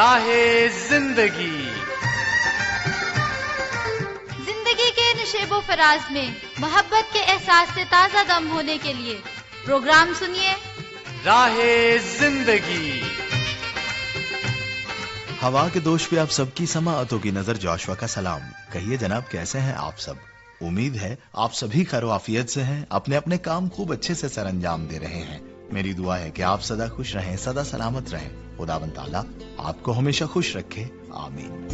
راہ زندگی کے نشیب و فراز میں محبت کے احساس سے تازہ دم ہونے کے لیے پروگرام سنیے راہ زندگی۔ ہوا کے دوش پہ آپ سب کی سماعتوں کی نظر جاشوا کا سلام۔ کہیے جناب کیسے ہیں آپ سب؟ امید ہے آپ سبھی خیر و عافیت سے ہیں، اپنے اپنے کام خوب اچھے سے سر انجام دے رہے ہیں۔ میری دعا ہے کہ آپ سدا خوش رہیں، سدا سلامت رہیں، خداوند تعالیٰ آپ کو ہمیشہ خوش رکھے، آمین۔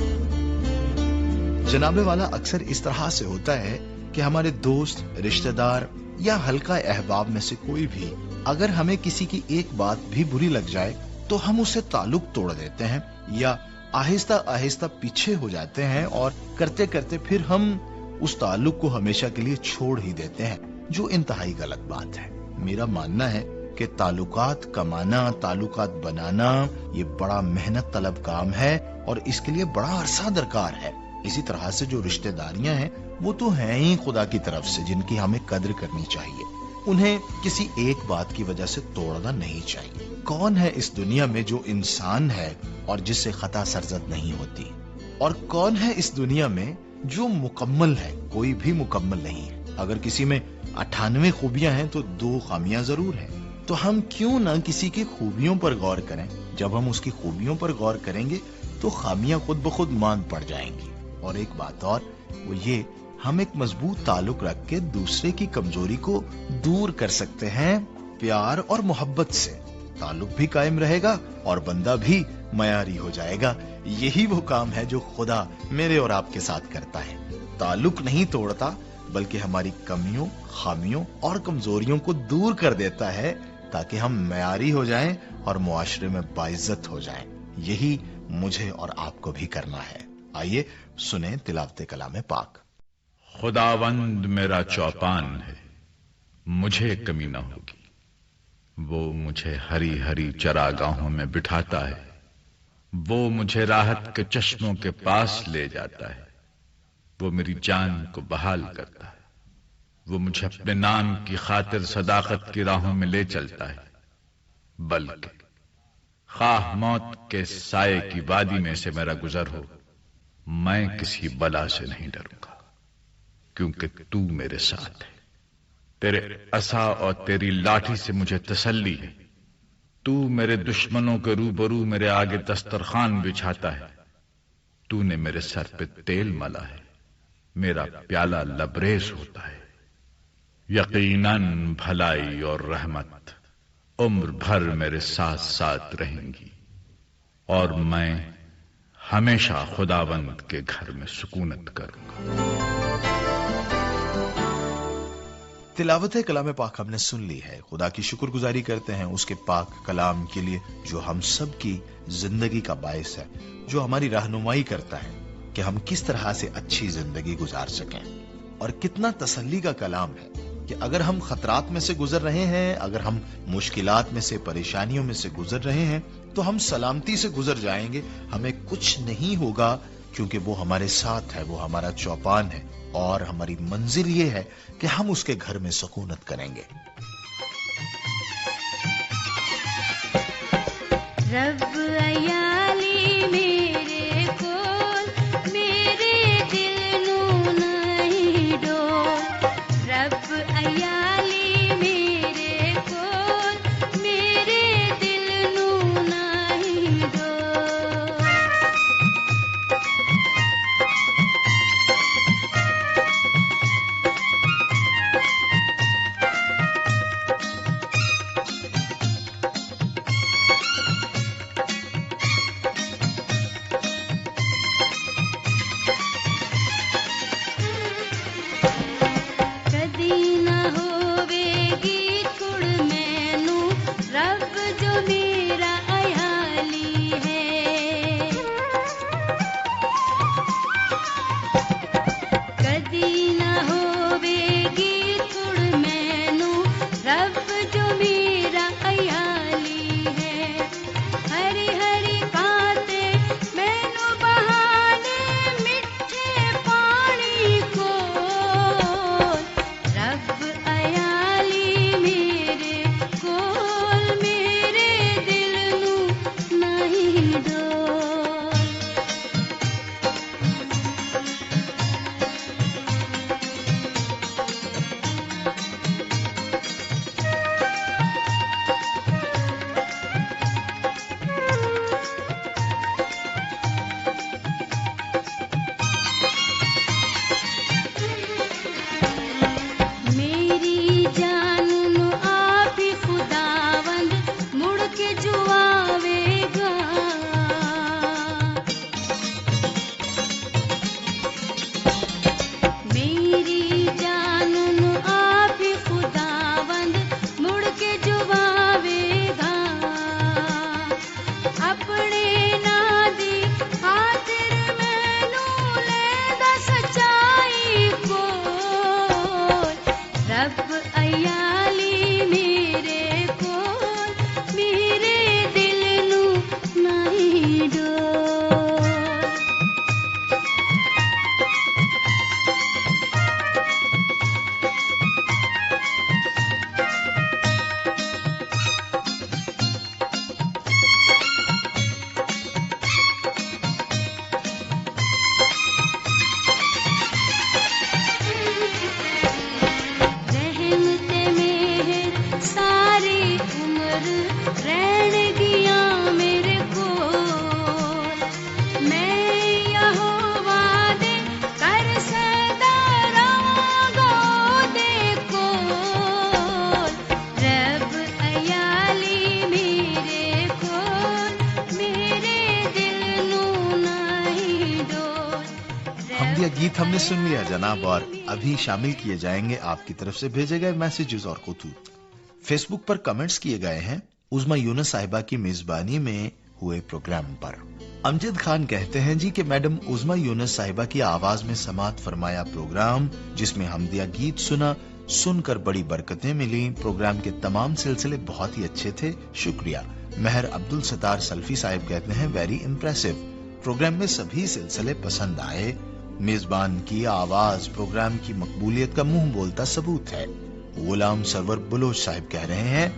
جناب والا، اکثر اس طرح سے ہوتا ہے کہ ہمارے دوست، رشتہ دار یا حلقہ احباب میں سے کوئی بھی اگر ہمیں کسی کی ایک بات بھی بری لگ جائے تو ہم اسے تعلق توڑ دیتے ہیں یا آہستہ آہستہ پیچھے ہو جاتے ہیں اور کرتے کرتے پھر ہم اس تعلق کو ہمیشہ کے لیے چھوڑ ہی دیتے ہیں، جو انتہائی غلط بات ہے۔ میرا ماننا ہے کہ تعلقات کمانا، تعلقات بنانا یہ بڑا محنت طلب کام ہے اور اس کے لیے بڑا عرصہ درکار ہے۔ اسی طرح سے جو رشتہ داریاں ہیں وہ تو ہیں ہی خدا کی طرف سے، جن کی ہمیں قدر کرنی چاہیے، انہیں کسی ایک بات کی وجہ سے توڑنا نہیں چاہیے۔ کون ہے اس دنیا میں جو انسان ہے اور جس سے خطا سرزد نہیں ہوتی؟ اور کون ہے اس دنیا میں جو مکمل ہے؟ کوئی بھی مکمل نہیں ہے۔ اگر کسی میں 98 خوبیاں ہیں تو 2 خامیاں ضرور ہیں۔ تو ہم کیوں نہ کسی کی خوبیوں پر غور کریں؟ جب ہم اس کی خوبیوں پر غور کریں گے تو خامیاں خود بخود مان پڑ جائیں گی۔ اور ایک بات اور، وہ یہ، ہم ایک مضبوط تعلق رکھ کے دوسرے کی کمزوری کو دور کر سکتے ہیں پیار اور محبت سے۔ تعلق بھی قائم رہے گا اور بندہ بھی معیاری ہو جائے گا۔ یہی وہ کام ہے جو خدا میرے اور آپ کے ساتھ کرتا ہے۔ تعلق نہیں توڑتا بلکہ ہماری کمیوں، خامیوں اور کمزوریوں کو دور کر دیتا ہے تاکہ ہم معیاری ہو جائیں اور معاشرے میں باعزت ہو جائیں۔ یہی مجھے اور آپ کو بھی کرنا ہے۔ آئیے سنیں تلاوت کلام پاک۔ خداوند میرا چوپان ہے، مجھے کمی نہ ہوگی۔ وہ مجھے ہری ہری چراگاہوں میں بٹھاتا ہے، وہ مجھے راحت کے چشموں کے پاس لے جاتا ہے، وہ میری جان کو بحال کرتا ہے، وہ مجھے اپنے نام کی خاطر صداقت کی راہوں میں لے چلتا ہے، بلکہ خواہ موت کے سائے کی وادی میں سے میرا گزر ہو، میں کسی بلا سے نہیں ڈروں گا، کیونکہ تو میرے ساتھ ہے۔ تیرے عصا اور تیری لاٹھی سے مجھے تسلی ہے۔ تو میرے دشمنوں کے روبرو میرے آگے دسترخوان بچھاتا ہے۔ تو نے میرے سر پہ تیل ملا ہے، میرا پیالہ لبریز ہوتا ہے۔ یقیناً بھلائی اور رحمت عمر بھر میرے ساتھ ساتھ رہیں گی، اور میں ہمیشہ خداوند کے گھر میں سکونت کروں گا۔ تلاوت کلام پاک ہم نے سن لی ہے۔ خدا کی شکر گزاری کرتے ہیں اس کے پاک کلام کے لیے جو ہم سب کی زندگی کا باعث ہے، جو ہماری رہنمائی کرتا ہے کہ ہم کس طرح سے اچھی زندگی گزار سکیں۔ اور کتنا تسلی کا کلام ہے کہ اگر ہم خطرات میں سے گزر رہے ہیں، اگر ہم مشکلات میں سے، پریشانیوں میں سے گزر رہے ہیں تو ہم سلامتی سے گزر جائیں گے، ہمیں کچھ نہیں ہوگا، کیونکہ وہ ہمارے ساتھ ہے، وہ ہمارا چوپان ہے، اور ہماری منزل یہ ہے کہ ہم اس کے گھر میں سکونت کریں گے۔ رب ایالی میرے کول، میرے دل نو نہیں ڈول۔ رب ایالی میرے کول، میرے دل نو نہیں ڈول۔ رہن گیا میرے کول میں یہوہ دے کر سدا رہاں دے کول رب ایالی میرے کول میرے دل نو نہیں ڈول حمدیہ گیت ہم نے سن لیا جناب، اور ابھی شامل کیے جائیں گے آپ کی طرف سے بھیجے گئے میسیجز اور خطوط۔ فیس بک پر کمنٹس کیے گئے ہیں عظما یونس صاحبہ کی میزبانی میں ہوئے پروگرام پر۔ امجد خان کہتے ہیں جی کہ میڈم عظما یونس صاحبہ کی آواز میں سماعت فرمایا پروگرام جس میں حمدیہ گیت سن کر بڑی برکتیں ملی۔ پروگرام کے تمام سلسلے بہت ہی اچھے تھے، شکریہ۔ مہر عبدالستار سلفی صاحب کہتے ہیں ویری امپریسو، پروگرام میں سبھی سلسلے پسند آئے، میزبان کی آواز پروگرام کی مقبولیت کا منہ بولتا ثبوت ہے۔ غلام سرور بلوچ صاحب کہہ رہے ہیں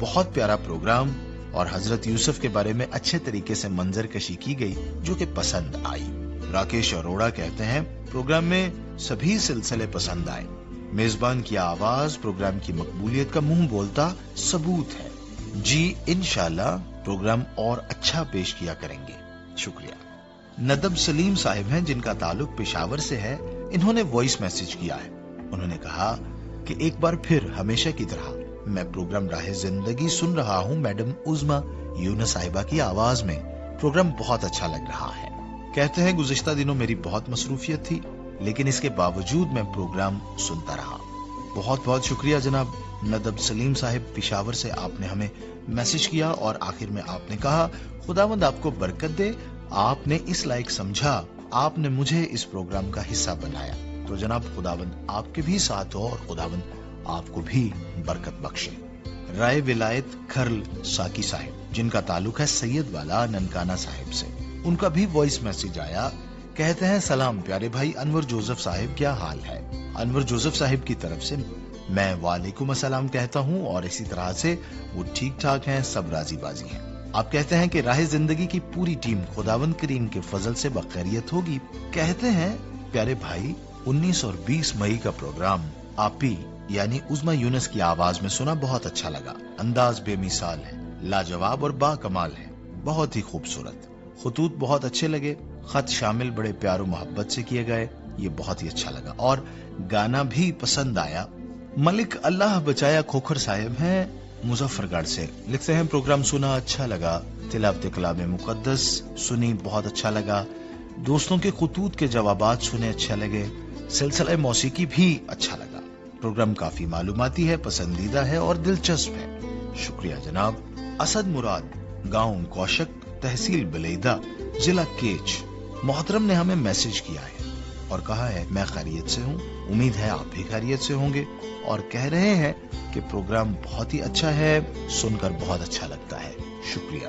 بہت پیارا پروگرام اور حضرت یوسف کے بارے میں اچھے طریقے سے منظر کشی کی گئی جو کہ پسند آئی۔ راکیش اروڑا کہتے ہیں پروگرام میں سبھی سلسلے پسند آئے، میزبان کی آواز پروگرام کی مقبولیت کا منہ بولتا ثبوت ہے۔ جی انشاءاللہ پروگرام اور اچھا پیش کیا کریں گے، شکریہ۔ ندب سلیم صاحب ہیں جن کا تعلق پشاور سے ہے، انہوں نے وائس میسج کیا ہے۔ انہوں نے کہا کہ ایک بار پھر ہمیشہ کی طرح میں پروگرام راہ زندگی سن رہا ہوں میڈم عظما یونس صاحبہ کی آواز میں، پروگرام بہت اچھا لگ رہا ہے۔ کہتے ہیں گزشتہ دنوں میری بہت مصروفیت تھی لیکن اس کے باوجود میں پروگرام سنتا رہا۔ بہت بہت شکریہ جناب ندب سلیم صاحب پشاور سے، آپ نے ہمیں میسج کیا اور آخر میں آپ نے کہا خداوند آپ کو برکت دے، آپ نے اس لائق سمجھا، آپ نے مجھے اس پروگرام کا حصہ بنایا، تو جناب خداوند آپ کے بھی ساتھ ہو اور خداوند آپ کو بھی برکت بخشے۔ رائے ولایت کھرل ساکی صاحب جن کا تعلق ہے سید والا ننکانہ صاحب سے، ان کا بھی وائس میسج آیا، کہتے ہیں سلام پیارے بھائی انور جوزف صاحب، کیا حال ہے؟ انور جوزف صاحب کی طرف سے میں وعلیکم السلام کہتا ہوں اور اسی طرح سے وہ ٹھیک ٹھاک ہیں، سب راضی بازی ہیں۔ آپ کہتے ہیں کہ راہ زندگی کی پوری ٹیم خداوند کریم کے فضل سے بخیریت ہوگی۔ کہتے ہیں پیارے بھائی 19 اور 20 مئی کا پروگرام آپ ہی یعنی عظما یونس کی آواز میں سنا، بہت اچھا لگا، انداز بے مثال ہے، لاجواب اور با کمال ہے، بہت ہی خوبصورت، خطوط بہت اچھے لگے، خط شامل بڑے پیار و محبت سے کیے گئے، یہ بہت ہی اچھا لگا اور گانا بھی پسند آیا۔ ملک اللہ بچایا کھوکھر صاحب ہیں مظفر گڑھ سے، لکھتے ہیں پروگرام سنا اچھا لگا، تلاوت کلام مقدس سنی بہت اچھا لگا، دوستوں کے خطوط کے جوابات سنے اچھا لگے، سلسلہ موسیقی بھی اچھا لگا، پروگرام کافی معلوماتی ہے، پسندیدہ ہے اور دلچسپ ہے، شکریہ جناب۔ اسد مراد گاؤں کوشک تحصیل بلیدہ ضلع کیچ محترم نے ہمیں میسج کیا ہے اور کہا ہے میں خیریت سے ہوں، امید ہے آپ بھی خیریت سے ہوں گے، اور کہہ رہے ہیں کہ پروگرام بہت ہی اچھا ہے، سن کر بہت اچھا لگتا ہے، شکریہ۔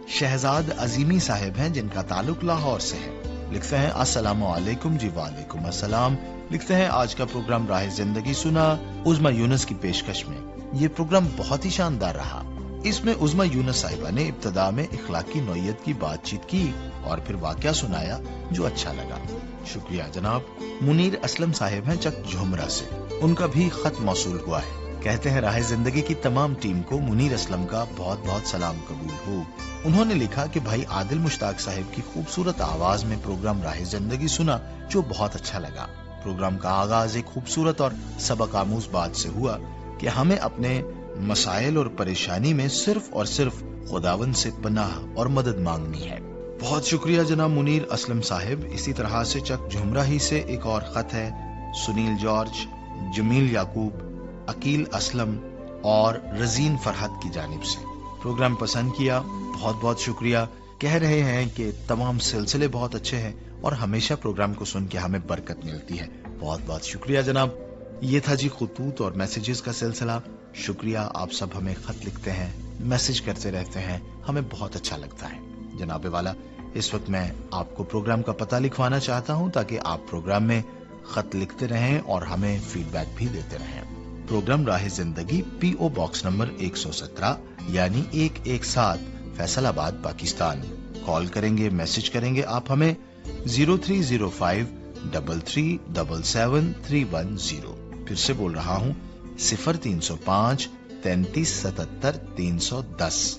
شہزاد عظیمی صاحب ہیں جن کا تعلق لاہور سے ہے، لکھتے ہیں السلام علیکم، جی وعلیکم السلام، لکھتے ہیں آج کا پروگرام راہ زندگی سنا عظما یونس کی پیشکش میں، یہ پروگرام بہت ہی شاندار رہا، اس میں عظما یونس صاحبہ نے ابتدا میں اخلاقی نوعیت کی بات چیت کی اور پھر واقعہ سنایا جو اچھا لگا، شکریہ جناب۔ منیر اسلم صاحب ہیں چک جھمرہ سے، ان کا بھی خط موصول ہوا ہے، کہتے ہیں راہ زندگی کی تمام ٹیم کو منیر اسلم کا بہت بہت سلام قبول ہو۔ انہوں نے لکھا کہ بھائی عادل مشتاق صاحب کی خوبصورت آواز میں پروگرام راہ زندگی سنا جو بہت اچھا لگا، پروگرام کا آغاز ایک خوبصورت اور سبق آموز بات سے ہوا کہ ہمیں اپنے مسائل اور پریشانی میں صرف اور صرف خداوند سے پناہ اور مدد مانگنی ہے۔ بہت شکریہ جناب منیر اسلم صاحب۔ اسی طرح سے چک جھمرہ ہی سے ایک اور خط ہے، سنیل جارج، جمیل یعقوب، عقیل اسلم اور رزین فرحت کی جانب سے، پروگرام پسند کیا، بہت بہت شکریہ، کہہ رہے ہیں کہ تمام سلسلے بہت اچھے ہیں اور ہمیشہ پروگرام کو سن کے ہمیں برکت ملتی ہے، بہت بہت شکریہ جناب۔ یہ تھا جی خطوط اور میسیجز کا سلسلہ، شکریہ، آپ سب ہمیں خط لکھتے ہیں، میسج کرتے رہتے ہیں، ہمیں بہت اچھا لگتا ہے۔ جناب والا اس وقت میں آپ کو پروگرام کا پتہ لکھوانا چاہتا ہوں تاکہ آپ پروگرام میں خط لکھتے رہیں اور ہمیں فیڈ بیک بھی دیتے رہیں۔ پروگرام راہ زندگی پی او باکس نمبر 117 یعنی 117 فیصل آباد پاکستان، کال کریں گے، میسج کریں گے آپ ہمیں 030533777310، پھر سے بول رہا ہوں 0305 3377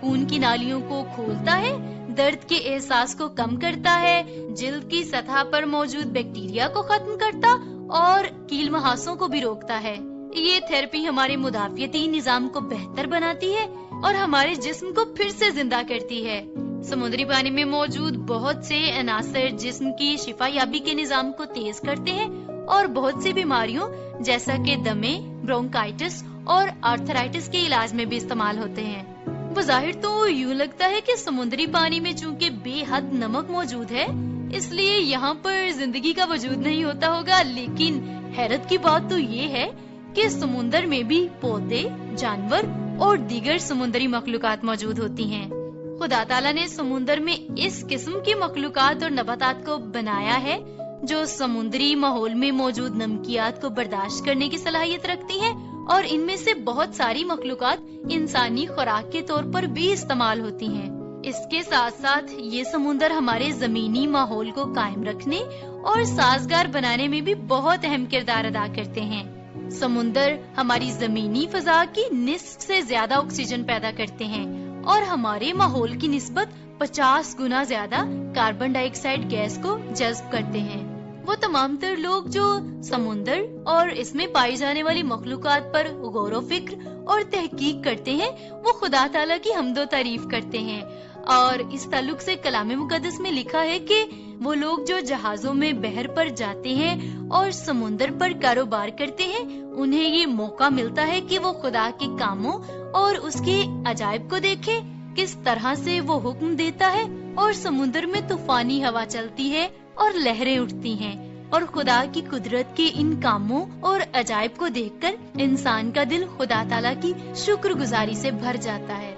خون کی نالیوں کو کھولتا ہے، درد کے احساس کو کم کرتا ہے، جلد کی سطح پر موجود بیکٹیریا کو ختم کرتا اور کیل محاسوں کو بھی روکتا ہے۔ یہ تھراپی ہمارے مدافعتی نظام کو بہتر بناتی ہے اور ہمارے جسم کو پھر سے زندہ کرتی ہے۔ سمندری پانی میں موجود بہت سے عناصر جسم کی شفا یابی کے نظام کو تیز کرتے ہیں اور بہت سی بیماریوں جیسا کہ دمے، برونکائٹس اور آرتھرائٹس کے علاج میں بھی استعمال ہوتے ہیں۔ بظاہر تو یوں لگتا ہے کہ سمندری پانی میں چونکہ بے حد نمک موجود ہے اس لیے یہاں پر زندگی کا وجود نہیں ہوتا ہوگا، لیکن حیرت کی بات تو یہ ہے کہ سمندر میں بھی پودے، جانور اور دیگر سمندری مخلوقات موجود ہوتی ہیں۔ خدا تعالیٰ نے سمندر میں اس قسم کی مخلوقات اور نباتات کو بنایا ہے جو سمندری ماحول میں موجود نمکیات کو برداشت کرنے کی صلاحیت رکھتی ہیں، اور ان میں سے بہت ساری مخلوقات انسانی خوراک کے طور پر بھی استعمال ہوتی ہیں۔ اس کے ساتھ ساتھ یہ سمندر ہمارے زمینی ماحول کو قائم رکھنے اور سازگار بنانے میں بھی بہت اہم کردار ادا کرتے ہیں۔ سمندر ہماری زمینی فضا کی نصف سے زیادہ آکسیجن پیدا کرتے ہیں اور ہمارے ماحول کی نسبت 50 گنا زیادہ کاربن ڈائی آکسائڈ گیس کو جذب کرتے ہیں۔ وہ تمام تر لوگ جو سمندر اور اس میں پائی جانے والی مخلوقات پر غور و فکر اور تحقیق کرتے ہیں وہ خدا تعالیٰ کی حمد و تعریف کرتے ہیں، اور اس تعلق سے کلام مقدس میں لکھا ہے کہ وہ لوگ جو جہازوں میں بحر پر جاتے ہیں اور سمندر پر کاروبار کرتے ہیں انہیں یہ موقع ملتا ہے کہ وہ خدا کے کاموں اور اس کے عجائب کو دیکھے، کس طرح سے وہ حکم دیتا ہے اور سمندر میں طوفانی ہوا چلتی ہے اور لہریں اٹھتی ہیں، اور خدا کی قدرت کے ان کاموں اور عجائب کو دیکھ کر انسان کا دل خدا تعالیٰ کی شکر گزاری سے بھر جاتا ہے۔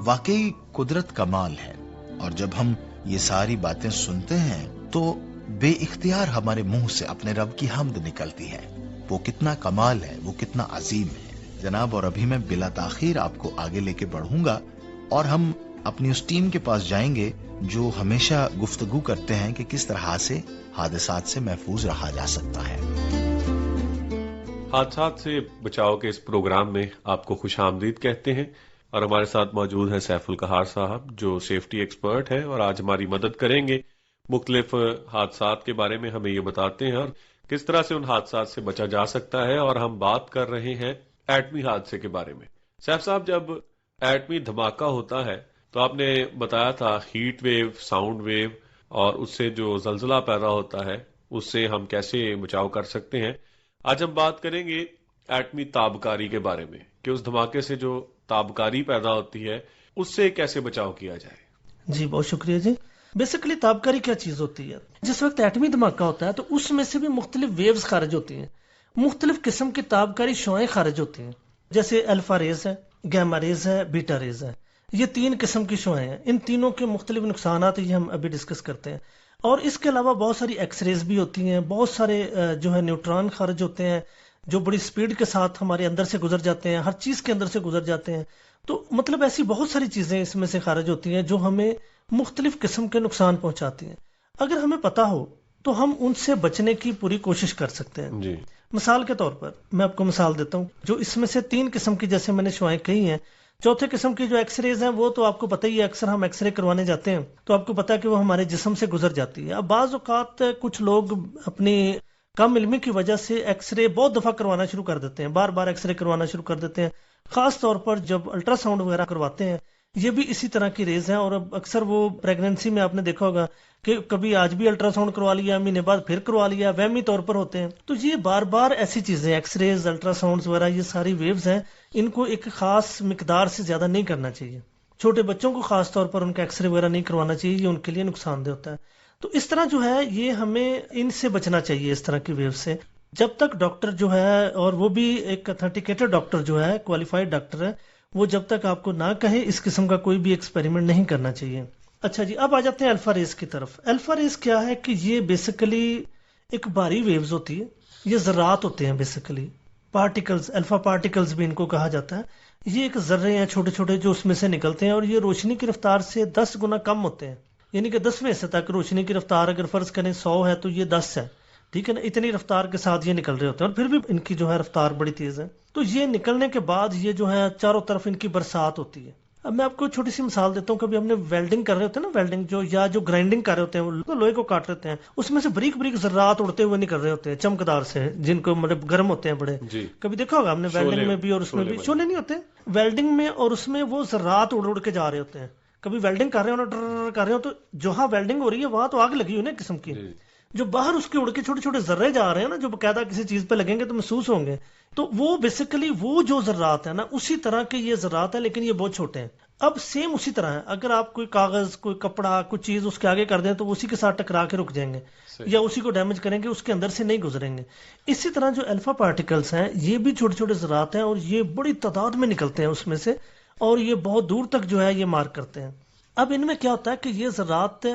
واقعی قدرت کمال ہے، اور جب ہم یہ ساری باتیں سنتے ہیں تو بے اختیار ہمارے منہ سے اپنے رب کی حمد نکلتی ہے۔ وہ کتنا کمال ہے، وہ کتنا عظیم ہے جناب۔ اور ابھی میں بلا تاخیر آپ کو آگے لے کے بڑھوں گا اور ہم اپنی اس ٹیم کے پاس جائیں گے جو ہمیشہ گفتگو کرتے ہیں کہ کس طرح سے حادثات سے محفوظ رہا جا سکتا ہے۔ حادثات سے بچاؤ کے اس پروگرام میں آپ کو خوش آمدید کہتے ہیں، اور ہمارے ساتھ موجود ہے سیف القہار صاحب جو سیفٹی ایکسپرٹ ہے، اور آج ہماری مدد کریں گے۔ مختلف حادثات کے بارے میں ہمیں یہ بتاتے ہیں اور کس طرح سے ان حادثات سے بچا جا سکتا ہے، اور ہم بات کر رہے ہیں ایٹمی حادثے کے بارے میں۔ سیف صاحب، جب ایٹمی دھماکہ ہوتا ہے تو آپ نے بتایا تھا ہیٹ ویو، ساؤنڈ ویو، اور اس سے جو زلزلہ پیدا ہوتا ہے اس سے ہم کیسے بچاؤ کر سکتے ہیں۔ آج ہم بات کریں گے ایٹمی تابکاری کے بارے میں کہ اس دھماکے سے جو تابکاری پیدا ہوتی ہے اس سے کیسے بچاؤ کیا جائے۔ جی بہت شکریہ جی۔ بیسیکلی تابکاری کیا چیز ہوتی ہے؟ جس وقت ایٹمی دھماکہ ہوتا ہے تو اس میں سے بھی مختلف ویوز خارج ہوتی ہیں، مختلف قسم کی تابکاری شعاعیں خارج ہوتی ہیں، جیسے الفا ریز ہے، گیما ریز ہے، بیٹا ریز ہے۔ یہ 3 قسم کی شعاعیں ہیں، ان تینوں کے مختلف نقصانات یہ ہم ابھی ڈسکس کرتے ہیں۔ اور اس کے علاوہ بہت ساری ایکس ریز بھی ہوتی ہیں، بہت سارے جو ہے نیوٹران خارج ہوتے ہیں جو بڑی سپیڈ کے ساتھ ہمارے اندر سے گزر جاتے ہیں، ہر چیز کے اندر سے گزر جاتے ہیں۔ تو مطلب ایسی بہت ساری چیزیں اس میں سے خارج ہوتی ہیں جو ہمیں مختلف قسم کے نقصان پہنچاتی ہیں۔ اگر ہمیں پتا ہو تو ہم ان سے بچنے کی پوری کوشش کر سکتے ہیں۔ جی، مثال کے طور پر میں آپ کو مثال دیتا ہوں، جو اس میں سے 3 قسم کی جیسے میں نے شعاعیں کہی ہیں، چوتھے قسم کی جو ایکس ریز ہیں وہ تو آپ کو پتہ ہی ہے، اکثر ہم ایکس رے کروانے جاتے ہیں تو آپ کو پتا ہے کہ وہ ہمارے جسم سے گزر جاتی ہے۔ اب بعض اوقات کچھ لوگ اپنی کم علمی کی وجہ سے ایکس رے بہت دفعہ کروانا شروع کر دیتے ہیں، بار بار ایکس رے کروانا شروع کر دیتے ہیں، خاص طور پر جب الٹرا ساؤنڈ وغیرہ کرواتے ہیں۔ یہ بھی اسی طرح کی ریز ہیں، اور اب اکثر وہ پریگننسی میں آپ نے دیکھا ہوگا کہ کبھی آج بھی الٹرا ساؤنڈ کروا لیا، مہینے بعد پھر کروا لیا، وہمی طور پر ہوتے ہیں۔ تو یہ بار بار ایسی چیزیں، ایکس ریز، الٹرا ساؤنڈ وغیرہ، یہ ساری ویوز ہیں، ان کو ایک خاص مقدار سے زیادہ نہیں کرنا چاہیے۔ چھوٹے بچوں کو خاص طور پر ان کا ایکس رے وغیرہ نہیں کروانا چاہیے، یہ ان کے لیے نقصان دہ ہوتا ہے۔ تو اس طرح جو ہے یہ ہمیں ان سے بچنا چاہیے، اس طرح کی ویو سے، جب تک ڈاکٹر جو ہے، اور وہ بھی ایک اتھینٹیکیٹڈ ڈاکٹر جو ہے، کوالیفائڈ ڈاکٹر ہے، وہ جب تک آپ کو نہ کہے اس قسم کا کوئی بھی ایکسپیریمنٹ نہیں کرنا چاہیے۔ اچھا جی، اب آ جاتے ہیں الفا ریز کی طرف۔ الفا ریز کیا ہے کہ یہ بیسیکلی ایک بھاری ویوز ہوتی ہے، یہ ذرات ہوتے ہیں، بیسیکلی پارٹیکلز، الفا پارٹیکلز بھی ان کو کہا جاتا ہے۔ یہ ایک ذرے ہیں چھوٹے چھوٹے جو اس میں سے نکلتے ہیں، اور یہ روشنی کی رفتار سے 10 گنا کم ہوتے ہیں، یعنی کہ 10ویں حصے تک۔ روشنی کی رفتار اگر فرض کریں 100 ہے تو یہ 10 ہے، ٹھیک ہے نا, اتنی رفتار کے ساتھ یہ نکل رہے ہوتے ہیں, اور پھر بھی ان کی جو ہے رفتار بڑی تیز ہے. تو یہ نکلنے کے بعد یہ جو ہے چاروں طرف ان کی برسات ہوتی ہے. اب میں آپ کو چھوٹی سی مثال دیتا ہوں. کبھی ہم نے ویلڈنگ کر رہے ہوتے ہیں نا, ویلڈنگ جو گرائنڈنگ کر رہے ہوتے ہیں, وہ لوہے کو کاٹ رہے ہیں, اس میں سے بریک بریک ذرات اڑتے ہوئے نکل رہے ہوتے ہیں چمکدار سے, جن کو مطلب گرم ہوتے ہیں بڑے. کبھی دیکھا ہوگا ہم نے ویلڈنگ میں بھی اور اس میں بھی. شولے نہیں ہوتے ویلڈنگ میں, اور اس میں وہ ذرات اڑ کے جا رہے ہوتے ہیں. کبھی ویلڈنگ کر رہے ہو نا, ڈر کر رہے ہو, تو جہاں ویلڈنگ ہو رہی ہے وہاں تو آگ لگی ہوئی نا قسم کی, جو باہر اس کے اڑ کے چھوٹے چھوٹے ذرے جا رہے ہیں نا, جو باقاعدہ کسی چیز پہ لگیں گے تو محسوس ہوں گے. تو وہ بیسیکلی وہ جو ذرات ہیں نا, اسی طرح کے یہ ذرات ہیں, لیکن یہ بہت چھوٹے ہیں. اب سیم اسی طرح ہے, اگر آپ کوئی کاغذ, کوئی کپڑا, کوئی چیز اس کے آگے کر دیں تو اسی کے ساتھ ٹکرا کے رک جائیں گے, یا اسی کو ڈیمیج کریں گے, اس کے اندر سے نہیں گزریں گے. اسی طرح جو الفا پارٹیکلز ہیں یہ بھی چھوٹے چھوٹے ذرات ہیں, اور یہ بڑی تعداد میں نکلتے ہیں اس میں سے, اور یہ بہت دور تک جو ہے یہ مار کرتے ہیں. اب ان میں کیا ہوتا ہے کہ یہ ذرات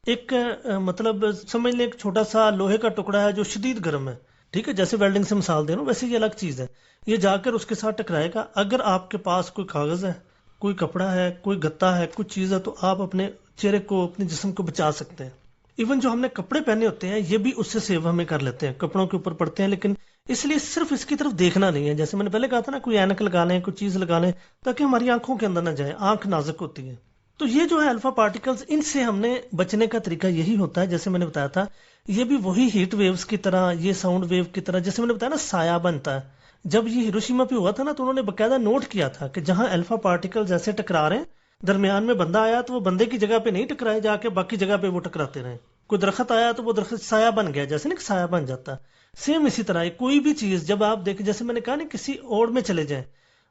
ایک مطلب سمجھ لیں ایک چھوٹا سا لوہے کا ٹکڑا ہے جو شدید گرم ہے, ٹھیک ہے, جیسے ویلڈنگ سے مثال دے رہا ہوں, ویسے یہ الگ چیز ہے. یہ جا کر اس کے ساتھ ٹکرائے گا. اگر آپ کے پاس کوئی کاغذ ہے, کوئی کپڑا ہے, کوئی گتا ہے, کچھ چیز ہے, تو آپ اپنے چہرے کو, اپنے جسم کو بچا سکتے ہیں. ایون جو ہم نے کپڑے پہنے ہوتے ہیں یہ بھی اس سے سیو ہمیں کر لیتے ہیں, کپڑوں کے اوپر پڑتے ہیں, لیکن اس لیے صرف اس کی طرف دیکھنا نہیں ہے. جیسے میں نے پہلے کہا تھا نا, کوئی اینک لگا لیں, کوئی چیز لگا لیں, تاکہ ہماری آنکھوں کے اندر نہ جائے, آنکھ نازک ہوتی ہے. تو یہ جو ہے الفا پارٹیکلز, ان سے ہم نے بچنے کا طریقہ یہی ہوتا ہے. جیسے میں نے بتایا تھا, یہ بھی وہی ہیٹ ویوز کی طرح, یہ ساؤنڈ ویو کی طرح, جیسے میں نے بتایا نا سایہ بنتا ہے. جب یہ ہیروشیما پہ ہوا تھا نا, تو انہوں نے باقاعدہ نوٹ کیا تھا کہ جہاں الفا پارٹیکلز ایسے ٹکرا رہے ہیں, درمیان میں بندہ آیا تو وہ بندے کی جگہ پہ نہیں ٹکرائے جا کے, باقی جگہ پہ وہ ٹکراتے رہے. کوئی درخت آیا تو وہ درخت سایہ بن گیا, جیسے نا سایہ بن جاتا. سیم اسی طرح کوئی بھی چیز جب آپ دیکھیں, جیسے میں نے کہا نا کسی اوڑ میں چلے جائیں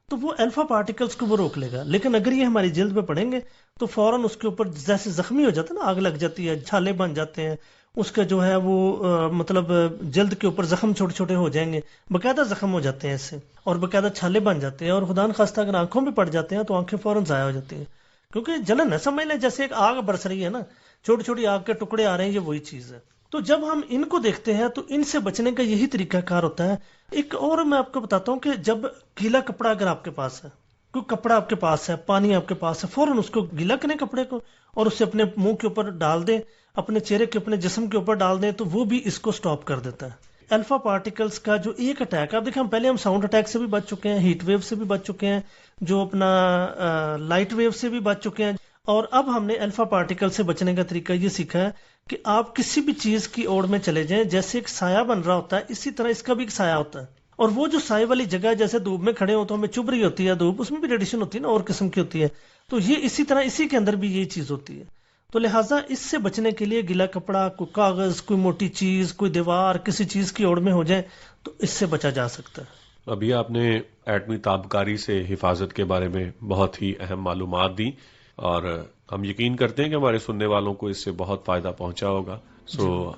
تو وہ الفا پارٹیکلز کو وہ روک لے گا, لیکن اگر یہ ہماری جلد پہ پڑیں گے تو فوراً اس کے اوپر جیسے زخمی ہو جاتا ہے نا, آگ لگ جاتی ہے, چھالے بن جاتے ہیں, اس کا جو ہے وہ مطلب جلد کے اوپر زخم چھوٹے چھوٹے ہو جائیں گے, باقاعدہ زخم ہو جاتے ہیں اس سے, اور باقاعدہ چھالے بن جاتے ہیں, اور خدا نخواستہ اگر آنکھوں پہ پڑ جاتے ہیں تو آنکھیں فوراً ضائع ہو جاتی ہیں, کیونکہ جلن ہے. سمجھ لیں جیسے ایک آگ برس رہی ہے نا, چھوٹی چھوٹی آگ کے ٹکڑے آ رہے ہیں, یہ وہی چیز ہے. تو جب ہم ان کو دیکھتے ہیں تو ان سے بچنے کا یہی طریقہ کار ہوتا ہے. ایک اور میں آپ کو بتاتا ہوں کہ جب گیلا کپڑا اگر آپ کے پاس ہے, کوئی کپڑا آپ کے پاس ہے, پانی آپ کے پاس ہے, فوراً اس کو گیلا کریں کپڑے کو, اور اسے اپنے منہ کے اوپر ڈال دیں, اپنے چہرے کے, اپنے جسم کے اوپر ڈال دیں, تو وہ بھی اس کو سٹاپ کر دیتا ہے. الفا پارٹیکلز کا جو ایک اٹیک, آپ دیکھیں ہم ساؤنڈ اٹیک سے بھی بچ چکے ہیں, ہیٹ ویو سے بھی بچ چکے ہیں, جو اپنا لائٹ ویو سے بھی بچ چکے ہیں, اور اب ہم نے الفا پارٹیکل سے بچنے کا طریقہ یہ سیکھا ہے کہ آپ کسی بھی چیز کی اوڑ میں چلے جائیں, جیسے ایک سایہ بن رہا ہوتا ہے, اسی طرح اس کا بھی ایک سایہ ہوتا ہے. اور وہ جو سائے والی جگہ, جیسے دھوپ میں کھڑے ہو تو ہمیں چبھ رہی ہوتی ہے دھوپ, اس میں بھی ریڈیشن ہوتی ہے نا, اور قسم کی ہوتی ہے. تو یہ اسی طرح اسی کے اندر بھی یہ چیز ہوتی ہے. تو لہٰذا اس سے بچنے کے لیے گیلا کپڑا, کوئی کاغذ, کوئی موٹی چیز, کوئی دیوار, کسی چیز کی اوڑ میں ہو جائے تو اس سے بچا جا سکتا ہے. ابھی آپ نے ایٹمی تابکاری سے حفاظت کے بارے میں بہت ہی اہم معلومات دی, اور ہم یقین کرتے ہیں کہ ہمارے سننے والوں کو اس سے بہت فائدہ پہنچا ہوگا.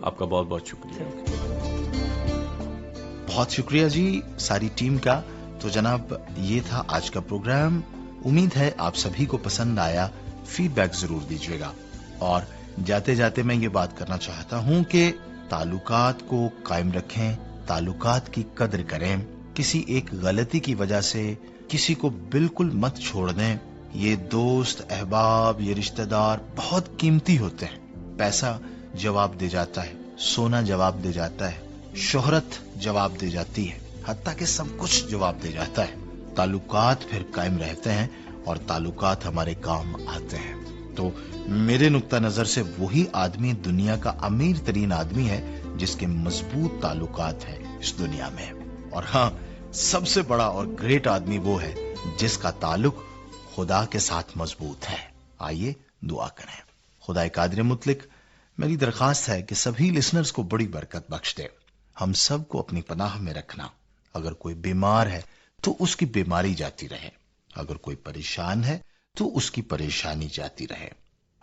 آپ کا بہت بہت شکریہ. بہت شکریہ جی ساری ٹیم کا. تو جناب یہ تھا آج کا پروگرام. امید ہے آپ سبھی کو پسند آیا. فیڈ بیک ضرور دیجیے گا. اور جاتے جاتے میں یہ بات کرنا چاہتا ہوں کہ تعلقات کو قائم رکھیں, تعلقات کی قدر کریں. کسی ایک غلطی کی وجہ سے کسی کو بالکل مت چھوڑ دیں. یہ دوست, احباب, یہ رشتہ دار بہت قیمتی ہوتے ہیں. پیسہ جواب دے جاتا ہے, سونا جواب دے جاتا ہے, شہرت جواب دے جاتی ہے, حتیٰ کہ سب کچھ جواب دے جاتا ہے. تعلقات پھر قائم رہتے ہیں اور تعلقات ہمارے کام آتے ہیں. تو میرے نقطہ نظر سے وہی آدمی دنیا کا امیر ترین آدمی ہے جس کے مضبوط تعلقات ہیں اس دنیا میں. اور ہاں, سب سے بڑا اور گریٹ آدمی وہ ہے جس کا تعلق خدا کے ساتھ مضبوط ہے. آئیے دعا کریں. خدا قادر مطلق, میری درخواست ہے کہ سبھی لسنرز کو بڑی برکت بخش دے. ہم سب کو اپنی پناہ میں رکھنا. اگر کوئی بیمار ہے تو اس کی بیماری جاتی رہے, اگر کوئی پریشان ہے تو اس کی پریشانی جاتی رہے.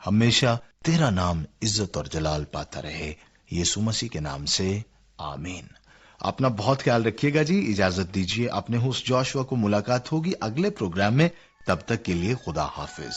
ہمیشہ تیرا نام عزت اور جلال پاتا رہے, یسوع مسیح کے نام سے آمین. اپنا بہت خیال رکھیے گا جی. اجازت دیجیے, اپنے ہوسٹ جوشوا کو ملاقات ہوگی اگلے پروگرام میں. تب تک کے لیے خدا حافظ.